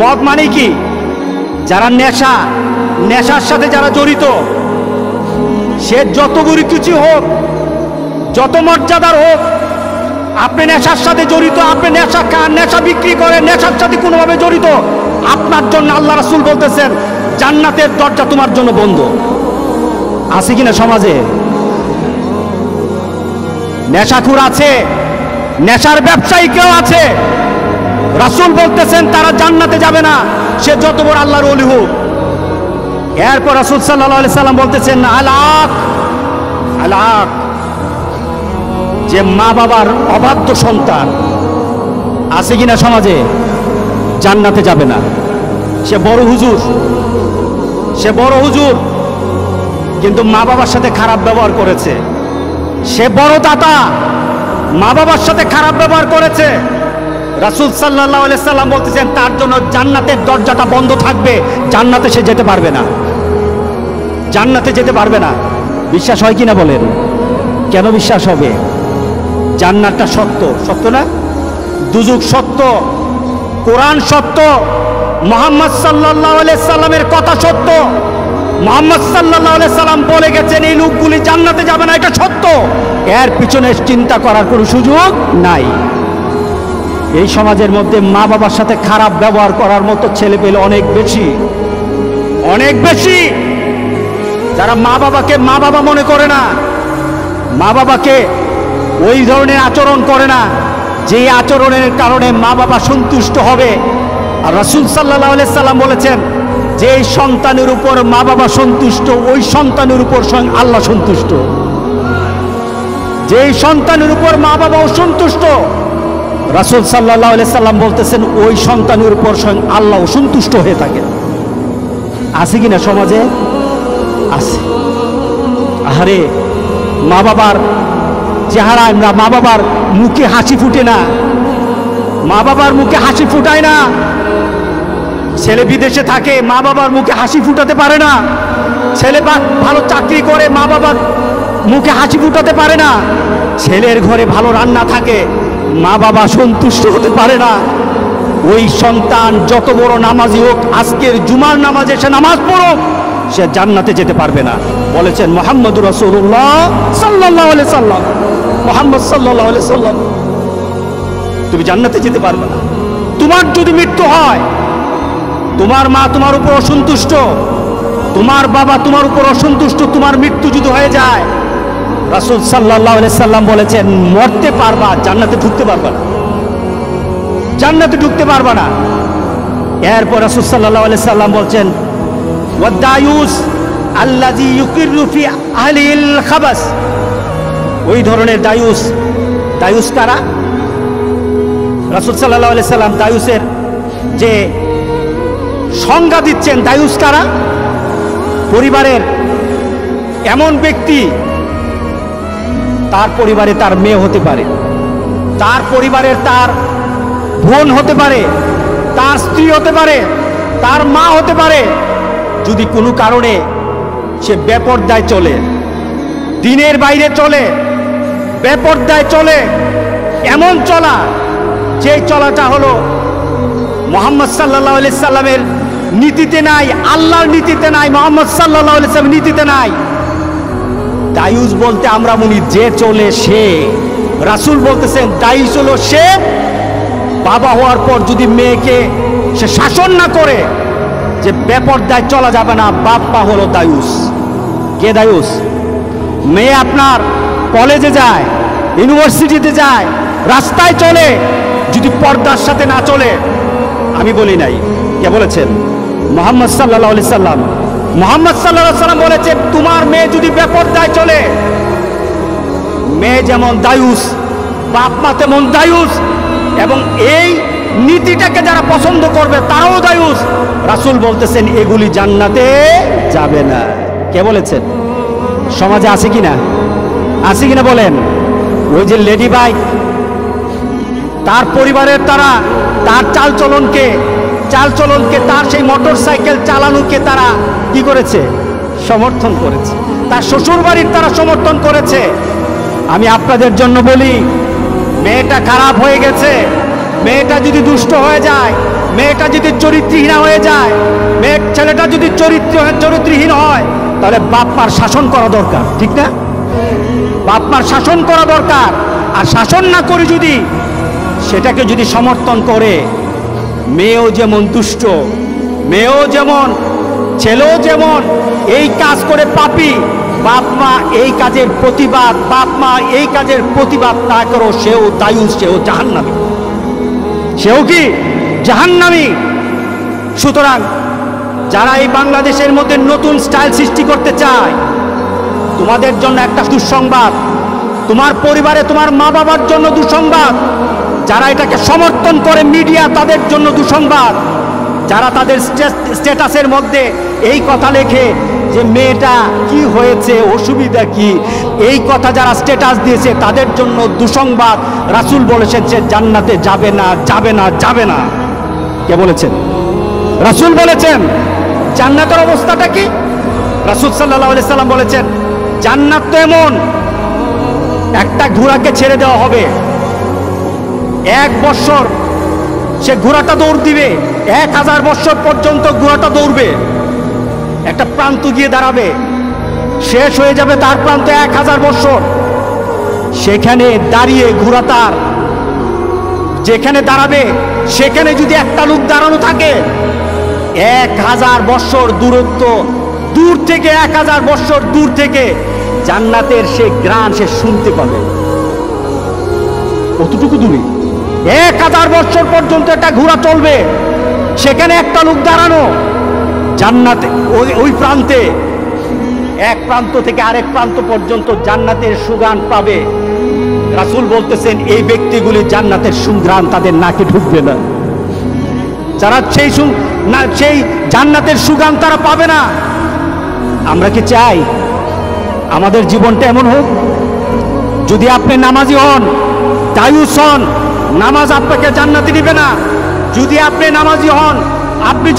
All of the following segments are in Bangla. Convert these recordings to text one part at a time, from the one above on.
মদ মানে কি? যারা নেশার সাথে যারা জড়িত, সে যত বড় কিছু হোক, যত মর্যাদার হোক, আপনি নেশার সাথে জড়িত, আপনি নেশা খান, নেশা বিক্রি করেন, নেশার সাথে কোনোভাবে জড়িত, আপনার জন্য আল্লাহ রাসূল বলতেছেন জান্নাতের দরজা তোমার জন্য বন্ধ। আছে কিনা সমাজে? নেশাখোর আছে, নেশার ব্যবসায়ী কেউ আছে, রাসূল বলতেছেন তারা জান্নাতে যাবে না, সে যত বড় আল্লাহর ওলি হোক। এরপর রাসূল সাল্লাল্লাহু আলাইহি সাল্লাম বলতেছেন আলাক, যে মা বাবার অবাধ্য সন্তান আছে কিনা সমাজে, জান্নাতে যাবে না। সে বড় হুজুর, কিন্তু মা বাবার সাথে খারাপ ব্যবহার করেছে। সে বড় দাতা, মা বাবার সাথে খারাপ ব্যবহার করেছে। রাসূল সাল্লাল্লাহু আলাইহি সাল্লাম বলতেছেন তার জন্য জান্নাতের দরজাটা বন্ধ থাকবে, জান্নাতে সে যেতে পারবে না, জান্নাতে যেতে পারবে না। বিশ্বাস হয় কিনা বলেন? কেন বিশ্বাস হবে? জান্নাতটা সত্য, সত্য না? দুজক সত্য, কোরআন সত্য, মুহাম্মদ সাল্লাল্লাহু আলাইহি সাল্লামের কথা সত্য। মুহাম্মদ সাল্লাল্লাহু আলাইহি সাল্লাম বলে গেছেন এই লোকগুলি জান্নাতে যাবে না, এটা সত্য। এর পিছনে চিন্তা করার কোনো সুযোগ নাই। এই সমাজের মধ্যে মা বাবার সাথে খারাপ ব্যবহার করার মতো ছেলে পেলে অনেক বেশি, যারা মা বাবাকে মা বাবা মনে করে না, মা বাবাকে ওই ধরনের আচরণ করে না যে আচরণের কারণে মা বাবা সন্তুষ্ট হবে। আর রাসূল সাল্লাল্লাহু আলাইহি সাল্লাম বলেছেন যে সন্তানের উপর মা বাবা সন্তুষ্ট, ওই সন্তানের উপর স্বয়ং আল্লাহ সন্তুষ্ট। যে সন্তানের উপর মা বাবা অসন্তুষ্ট, রাসূল সাল্লাল্লাহু আলাইহি সাল্লাম বলতেছেন ওই সন্তানের উপর স্বয়ং আল্লাহ অসন্তুষ্ট হয়ে থাকে। আছে কিনা সমাজে? আছে। আরে মা বাবার চেহারা, আমরা মা বাবার মুখে হাসি ফুটে না, মা বাবার মুখে হাসি ফুটায় না। ছেলে বিদেশে থাকে, মা বাবার মুখে হাসি ফুটাতে পারে না। ছেলে ভালো চাকরি করে, মা বাবার মুখে হাসি ফুটাতে পারে না। ছেলের ঘরে ভালো রান্না থাকে, মা বাবা সন্তুষ্ট হতে পারে না। ওই সন্তান যত বড় নামাজি হোক, আজকের জুমার নামাজে সে নামাজ পড়ুক, সে জান্নাতে যেতে পারবে না। বলেছেন মুহাম্মদুর রাসূলুল্লাহ সাল্লাল্লাহু আলাইহি সাল্লাম, মুহাম্মদ সাল্লাল্লাহু আলাইহি সাল্লাম, তুমি জান্নাতে যেতে পারবে না। তোমার যদি মৃত্যু হয়, তোমার মা তোমার উপর অসন্তুষ্ট, তোমার বাবা তোমার উপর অসন্তুষ্ট, তোমার মৃত্যু যদি হয়ে যায়, রাসূল সাল্লাল্লাহু আলাইহি সাল্লাম বলেছেন মরতে পারবা, জান্নাতে ঢুকতে পারবা না, জান্নাতে ঢুকতে পারবা না। এরপর রাসূল সাল্লাল্লাহু আলাইহি সাল্লাম বলছেন ওয়াদায়ুস আল্লাযী ইউকিরু ফি আহলিল খাবাস, ওই ধরনের দায়ুস কারা? রাসূল সাল্লাল্লাহু আলাইহি সাল্লাম দায়ুসের যে সংজ্ঞা দিচ্ছেন, দায়ুস কারা? পরিবারের এমন ব্যক্তি, তার পরিবারে তার মেয়ে হতে পারে, তার পরিবারের তার বোন হতে পারে, তার স্ত্রী হতে পারে, তার মা হতে পারে, যদি কোনো কারণে সে বেপরদায় চলে, দিনের বাইরে চলে, বেপরদায় চলে, এমন চলা যে চলাটা হলো মুহাম্মদ সাল্লাল্লাহু আলাইহি সাল্লামের নীতিতে নাই, আল্লাহর নীতিতে নাই, মুহাম্মদ সাল্লাল্লাহু আলাইহি সাল্লামের নীতিতে নাই। দায়ুস বলতে আমরা মনি যে চলে সে। রাসূল বলতেছেন দায়ুস হলো সে বাবা হওয়ার পর যদি মেয়েকে সে শাসন না করে যে বেপরদায় চলা যাবে না, বাপ্পা হলো দায়ুস। কে দায়ুস? মেয়ে আপনার কলেজে যায়, ইউনিভার্সিটিতে যায়, রাস্তায় চলে, যদি পর্দার সাথে না চলে, আমি বলি নাই, কে বলেছেন? মুহাম্মদ সাল্লাল্লাহু আলাইহি সাল্লাম। মুহাম্মদ সাল্লাল্লাহু আলাইহি সাল্লাম বলেছেন তোমার মেয়ে যদি বেপরদায় চলে, মেয়ে যেমন দায়ুস, বাপ মা তেমন দায়ুস, এবং এই নীতিটাকে যারা পছন্দ করবে তারাও দায়ুস। রাসূল বলতেছেন এগুলি জান্নাতে যাবে না। কে বলেছেন? সমাজে আছে কিনা? আছে কিনা বলেন? ওই যে লেডি বাইক, তার পরিবারের তারা তার চালচলনকে তার সেই মোটর সাইকেল চালানোকে তারা কি করেছে? সমর্থন করেছে। তার শ্বশুর বাড়ির তারা সমর্থন করেছে। আমি আপনাদের জন্য বলি, মেয়েটা খারাপ হয়ে গেছে, মেয়েটা যদি দুষ্ট হয়ে যায়, মেয়ে মেয়েটা যদি চরিত্রহীন হয়ে যায়, ছেলেটা যদি চরিত্রহীন হয়, তাহলে বাপ মার শাসন করা দরকার, ঠিক না? বাপ মার শাসন করা দরকার। আর শাসন না করে যদি সেটাকে যদি সমর্থন করে, মেয়েও যেমন দুষ্ট, মেয়েও যেমন, ছেলেও যেমন এই কাজ করে পাপী, বাপ মা এই কাজের প্রতিবাদ, বাপ মা এই কাজের প্রতিবাদ না করো, সেও দায়ুস, সেও জাহান্নামী, সেও কি জাহান্নামী। সুতরাং যারা এই বাংলাদেশের মধ্যে নতুন স্টাইল সৃষ্টি করতে চায়, তোমাদের জন্য একটা দুঃসংবাদ, তোমার পরিবারে তোমার মা বাবার জন্য দুঃসংবাদ, যারা এটাকে সমর্থন করে মিডিয়া তাদের জন্য দুঃসংবাদ, যারা তাদের স্ট্যাটাসের মধ্যে এই কথা লেখে যে মেয়েটা কি হয়েছে, অসুবিধা কি, এই কথা যারা স্ট্যাটাস দিয়েছে তাদের জন্য দুঃসংবাদ। রাসূল বলেছেন যে জান্নাতে যাবে না, যাবে না, যাবে না। কে বলেছেন? রাসূল বলেছেন। জান্নাতের অবস্থাটা কি? রাসূল সাল্লাল্লাহু আলাইহি সাল্লাম বলেছেন, জান্নাত তো এমন, একটা ঘোড়াকে ছেড়ে দেওয়া হবে, 1 বছর সে ঘোড়াটা দৌড় দিবে, 1000 বছর পর্যন্ত ঘোড়াটা দৌড়বে, একটা প্রান্ত গিয়ে দাঁড়াবে, শেষ হয়ে যাবে তার প্রান্ত 1000 বছর। সেখানে দাঁড়িয়ে ঘোড়া তার যেখানে দাঁড়াবে সেখানে যদি একটা লোক দাঁড়ানো থাকে, 1000 বছর দূরত্ব, দূর থেকে 1000 বছর দূর থেকে জান্নাতের সে গ্রান সে শুনতে পাবে। কতটুকু দূরে? 1000 বছর পর্যন্ত একটা ঘোড়া চলবে, সেখানে একটা লোক দাঁড়ানো, জান্নাতে ওই প্রান্তে, এক প্রান্ত থেকে আরেক প্রান্ত পর্যন্ত জান্নাতের সুঘ্রাণ পাবে। রাসূল বলতেছেন এই ব্যক্তিগুলি জান্নাতের সুঘ্রাণ তাদের নাকে ঢুকবে না, যারা সেই জান্নাতের সুঘ্রাণ তারা পাবে না। আমরা কি চাই আমাদের জীবনটা এমন হোক? যদি আপনি নামাজি হন, দায়ুস হন, নামাজ আপনাকে জান্নাতে দিবে না। যদি আপনি নামাজি হন, আপনি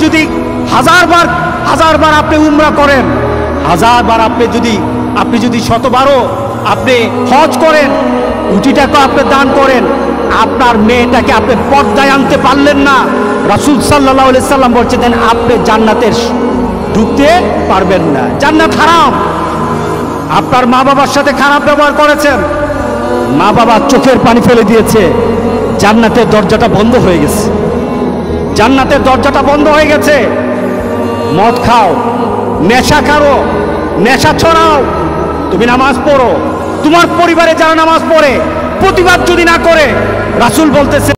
যদি হাজার বার আপনি উমরা করেন, 1000 বার আপনি যদি 100বারও আপনি হজ করেন, কোটি টাকা আপনি দান করেন, আপনার মেয়েটাকে আপনি পর্দায় আনতে পারলেন না, রাসূল সাল্লাল্লাহু আলাইহি সাল্লাম বলছেন আপনি জান্নাতে ঢুকতে পারবেন না। জান্নাত হারাম। আপনার মা বাবার সাথে খারাপ ব্যবহার করেছেন, মা বাবা চোখের পানি ফেলে দিয়েছে, জান্নাতের দরজাটা বন্ধ হয়ে গেছে, জান্নাতের দরজাটা বন্ধ হয়ে গেছে। মদ খাও, নেশা করো, নেশা ছড়াও, তুমি নামাজ পড়ো, তোমার পরিবারে যারা নামাজ পড়ে প্রতিবাদ যদি না করে, রাসূল বলতেছে